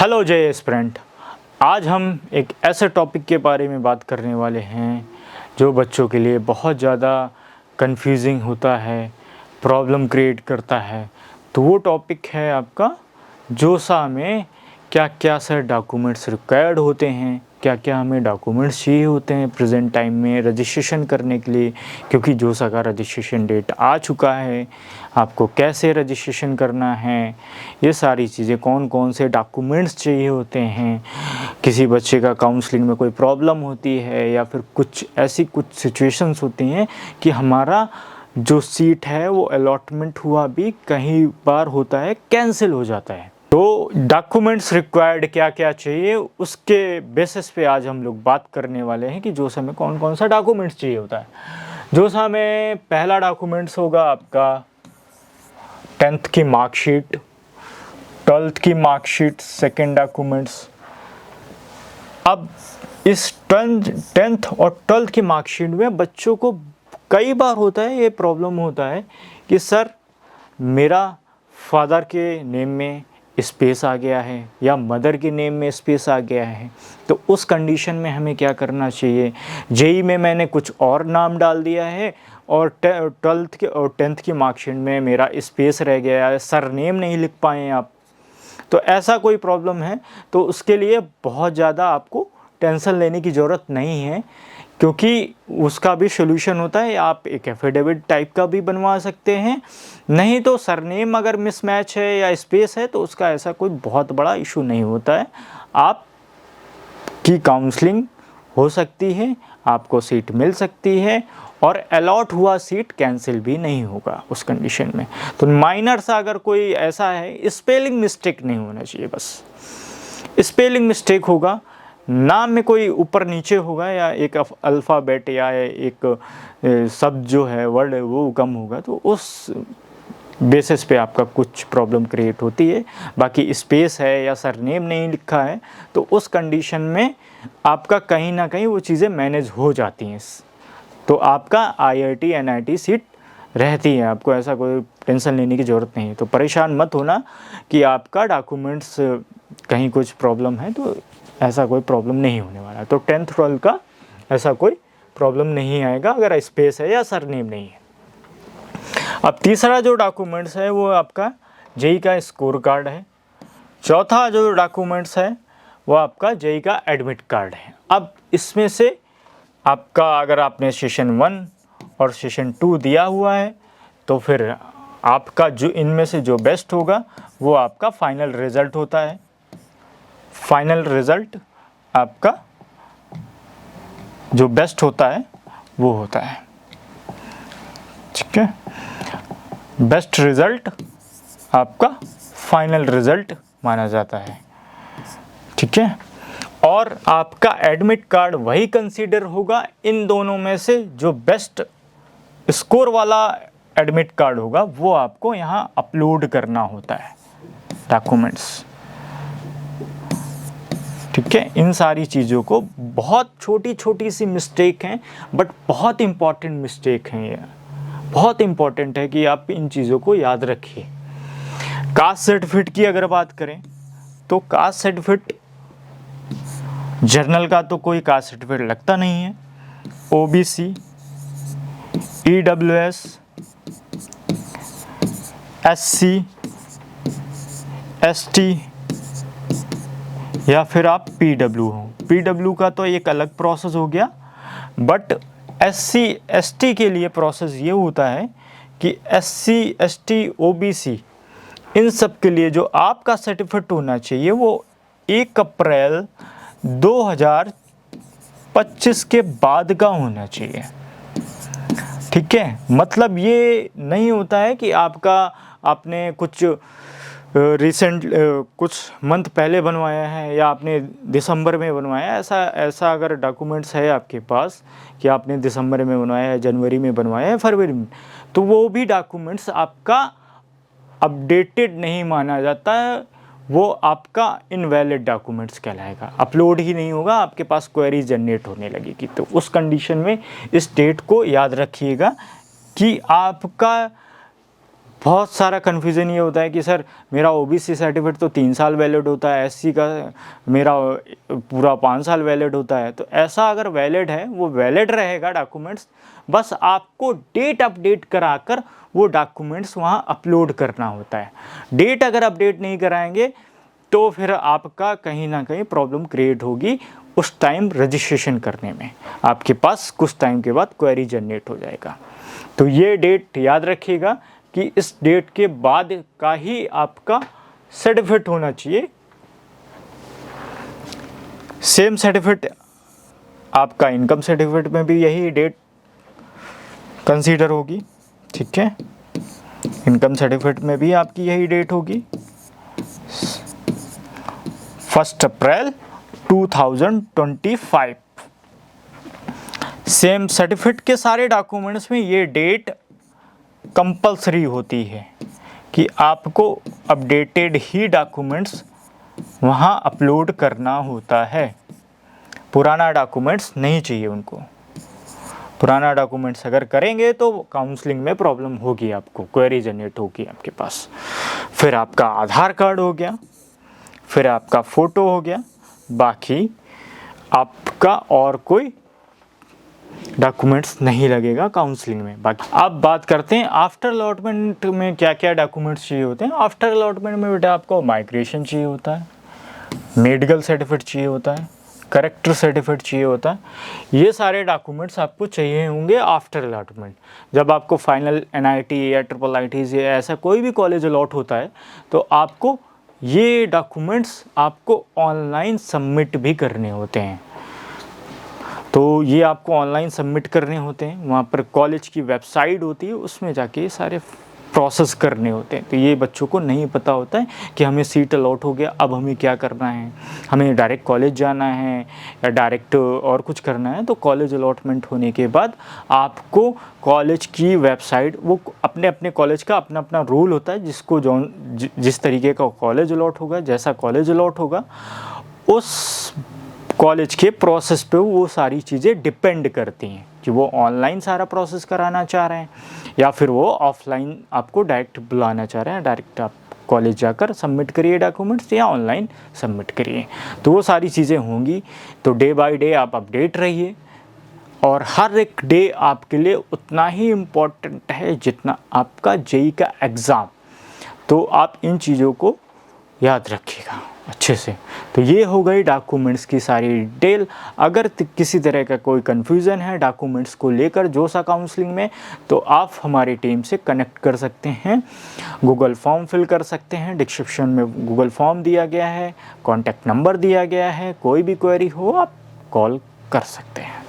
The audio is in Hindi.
हेलो जय एस्पिरेंट। आज हम एक ऐसे टॉपिक के बारे में बात करने वाले हैं जो बच्चों के लिए बहुत ज़्यादा कंफ्यूजिंग होता है, प्रॉब्लम क्रिएट करता है। तो वो टॉपिक है आपका जोसा में क्या क्या सर डॉक्यूमेंट्स रिक्वायर्ड होते हैं, क्या क्या हमें डॉक्यूमेंट्स चाहिए होते हैं प्रेजेंट टाइम में रजिस्ट्रेशन करने के लिए, क्योंकि जोसा का रजिस्ट्रेशन डेट आ चुका है। आपको कैसे रजिस्ट्रेशन करना है, ये सारी चीज़ें, कौन कौन से डॉक्यूमेंट्स चाहिए होते हैं, किसी बच्चे का काउंसलिंग में कोई प्रॉब्लम होती है या फिर कुछ ऐसी कुछ सिचुएशंस होती हैं कि हमारा जो सीट है वो अलॉटमेंट हुआ भी कहीं बार होता है कैंसिल हो जाता है। तो डॉक्यूमेंट्स रिक्वायर्ड क्या क्या चाहिए उसके बेसिस पे आज हम लोग बात करने वाले हैं कि जोसा में कौन कौन सा डॉक्यूमेंट्स चाहिए होता है। जोसा में पहला डॉक्यूमेंट्स होगा आपका 10th की मार्कशीट, 12th की मार्कशीट, सेकेंड डॉक्यूमेंट्स। अब इस 10th और 12th की मार्कशीट में बच्चों को कई बार होता है, ये प्रॉब्लम होता है कि सर मेरा फादर के नेम में स्पेस आ गया है या मदर के नेम में स्पेस आ गया है, तो उस कंडीशन में हमें क्या करना चाहिए। जेई में मैंने कुछ और नाम डाल दिया है और 12th के और 10th की मार्कशीट में मेरा स्पेस रह गया है, सर नेम नहीं लिख पाए आप, तो ऐसा कोई प्रॉब्लम है तो उसके लिए बहुत ज़्यादा आपको टेंशन लेने की ज़रूरत नहीं है, क्योंकि उसका भी सोल्यूशन होता है। आप एक एफिडेविट टाइप का भी बनवा सकते हैं, नहीं तो सरनेम अगर मिसमैच है या स्पेस है तो उसका ऐसा कोई बहुत बड़ा इशू नहीं होता है। आप की काउंसलिंग हो सकती है, आपको सीट मिल सकती है और अलॉट हुआ सीट कैंसिल भी नहीं होगा उस कंडीशन में। तो माइनर सा अगर कोई ऐसा है, स्पेलिंग मिस्टेक नहीं होना चाहिए, बस स्पेलिंग मिस्टेक होगा, नाम में कोई ऊपर नीचे होगा या एक अल्फ़ाबेट या एक शब्द जो है वर्ड है वो कम होगा, तो उस बेसिस पे आपका कुछ प्रॉब्लम क्रिएट होती है। बाकी स्पेस है या सरनेम नहीं लिखा है तो उस कंडीशन में आपका कहीं ना कहीं वो चीज़ें मैनेज हो जाती हैं, तो आपका IIT NIT सीट रहती है। आपको ऐसा कोई टेंशन लेने की ज़रूरत नहीं है। तो परेशान मत होना कि आपका डॉक्यूमेंट्स कहीं कुछ प्रॉब्लम है, तो ऐसा कोई प्रॉब्लम नहीं होने वाला। तो 10th 12th का ऐसा कोई प्रॉब्लम नहीं आएगा अगर स्पेस है या सरनेम नहीं है। अब तीसरा जो डॉक्यूमेंट्स है वो आपका जेई का स्कोर कार्ड है। चौथा जो डॉक्यूमेंट्स है वो आपका जेई का एडमिट कार्ड है। अब इसमें से आपका अगर आपने सेशन 1 और सेशन 2 दिया हुआ है तो फिर आपका जो इनमें से जो बेस्ट होगा वो आपका फाइनल रिज़ल्ट होता है। फाइनल रिज़ल्ट आपका जो बेस्ट होता है वो होता है, ठीक है। बेस्ट रिज़ल्ट आपका फाइनल रिज़ल्ट माना जाता है, ठीक है। और आपका एडमिट कार्ड वही कंसीडर होगा इन दोनों में से, जो बेस्ट स्कोर वाला एडमिट कार्ड होगा वो आपको यहाँ अपलोड करना होता है डॉक्यूमेंट्स, ठीक है। इन सारी चीज़ों को, बहुत छोटी छोटी सी मिस्टेक हैं बट बहुत इम्पॉर्टेंट मिस्टेक हैं, ये बहुत इम्पॉर्टेंट है कि आप इन चीज़ों को याद रखिए। कास्ट सर्टिफिकेट की अगर बात करें तो कास्ट सर्टिफिकेट जर्नल का तो कोई कास्ट सर्टिफिकेट लगता नहीं है। OBC, EWS, SC, ST या फिर आप PW हो। PW का तो एक अलग प्रोसेस हो गया, बट SC ST के लिए प्रोसेस ये होता है कि SC ST OBC इन सब के लिए जो आपका सर्टिफिकेट होना चाहिए वो 1 अप्रैल 2025 के बाद का होना चाहिए, ठीक है। मतलब ये नहीं होता है कि आपने कुछ रिसेंट कुछ मंथ पहले बनवाया है या आपने दिसंबर में बनवाया है, ऐसा अगर डॉक्यूमेंट्स है आपके पास कि आपने दिसंबर में बनवाया है, जनवरी में बनवाया है, फरवरी में, तो वो भी डॉक्यूमेंट्स आपका अपडेटेड नहीं माना जाता है, वो आपका इनवैलिड डॉक्यूमेंट्स कहलाएगा, अपलोड ही नहीं होगा, आपके पास क्वेरीज जनरेट होने लगेगी। तो उस कंडीशन में इस डेट को याद रखिएगा कि आपका बहुत सारा कन्फ्यूज़न ये होता है कि सर मेरा ओबीसी सर्टिफिकेट तो 3 साल वैलिड होता है, एससी का मेरा पूरा 5 साल वैलिड होता है। तो ऐसा अगर वैलिड है, वो वैलिड रहेगा डॉक्यूमेंट्स, बस आपको डेट अपडेट कराकर वो डॉक्यूमेंट्स वहाँ अपलोड करना होता है। डेट अगर अपडेट नहीं कराएंगे तो फिर आपका कहीं ना कहीं प्रॉब्लम क्रिएट होगी उस टाइम रजिस्ट्रेशन करने में। आपके पास कुछ टाइम के बाद क्वेरी जनरेट हो जाएगा। तो ये डेट याद रखिएगा कि इस डेट के बाद का ही आपका सर्टिफिकेट होना चाहिए। सेम सर्टिफिकेट आपका इनकम सर्टिफिकेट में भी यही डेट कंसीडर होगी, ठीक है। इनकम सर्टिफिकेट में भी आपकी यही डेट होगी, 1 अप्रैल 2025। सेम सर्टिफिकेट के सारे डॉक्यूमेंट्स में ये डेट कंपलसरी होती है कि आपको अपडेटेड ही डॉक्यूमेंट्स वहाँ अपलोड करना होता है। पुराना डॉक्यूमेंट्स नहीं चाहिए उनको। पुराना डॉक्यूमेंट्स अगर करेंगे तो काउंसलिंग में प्रॉब्लम होगी, आपको क्वेरी जनरेट होगी आपके पास। फिर आपका आधार कार्ड हो गया, फिर आपका फ़ोटो हो गया, बाकी आपका और कोई डॉक्यूमेंट्स नहीं लगेगा काउंसलिंग में। बाकी अब बात करते हैं आफ्टर अलॉटमेंट में क्या क्या डॉक्यूमेंट्स चाहिए होते हैं। आफ्टर अलॉटमेंट में बेटा आपको माइग्रेशन चाहिए होता है, मेडिकल सर्टिफिकेट चाहिए होता है, करेक्टर सर्टिफिकेट चाहिए होता है। ये सारे डॉक्यूमेंट्स आपको चाहिए होंगे आफ्टर अलॉटमेंट। जब आपको फाइनल एनआईटी या ट्रिपल आईटीज़ या ऐसा कोई भी कॉलेज अलॉट होता है तो आपको ये डॉक्यूमेंट्स आपको ऑनलाइन सबमिट भी करने होते हैं। तो ये आपको ऑनलाइन सबमिट करने होते हैं, वहाँ पर कॉलेज की वेबसाइट होती है, उसमें जाके सारे प्रोसेस करने होते हैं। तो ये बच्चों को नहीं पता होता है कि हमें सीट अलॉट हो गया, अब हमें क्या करना है, हमें डायरेक्ट कॉलेज जाना है या डायरेक्ट और कुछ करना है। तो कॉलेज अलॉटमेंट होने के बाद आपको कॉलेज की वेबसाइट, वो अपने अपने कॉलेज का अपना अपना रूल होता है, जिसको जिस तरीके का कॉलेज अलॉट होगा, जैसा कॉलेज अलॉट होगा, उस कॉलेज के प्रोसेस पे वो सारी चीज़ें डिपेंड करती हैं कि वो ऑनलाइन सारा प्रोसेस कराना चाह रहे हैं या फिर वो ऑफलाइन आपको डायरेक्ट बुलाना चाह रहे हैं। डायरेक्ट आप कॉलेज जाकर सबमिट करिए डॉक्यूमेंट्स या ऑनलाइन सबमिट करिए। तो वो सारी चीज़ें होंगी। तो डे बाय डे आप अपडेट रहिए और हर एक डे आपके लिए उतना ही इम्पोर्टेंट है जितना आपका जेईई का एग्ज़ाम। तो आप इन चीज़ों को याद रखिएगा अच्छे से। तो ये हो गई डॉक्यूमेंट्स की सारी डिटेल। अगर किसी तरह का कोई कन्फ्यूज़न है डॉक्यूमेंट्स को लेकर जोसा काउंसलिंग में, तो आप हमारी टीम से कनेक्ट कर सकते हैं, गूगल फॉर्म फिल कर सकते हैं। डिस्क्रिप्शन में गूगल फॉर्म दिया गया है, कॉन्टैक्ट नंबर दिया गया है। कोई भी क्वेरी हो आप कॉल कर सकते हैं।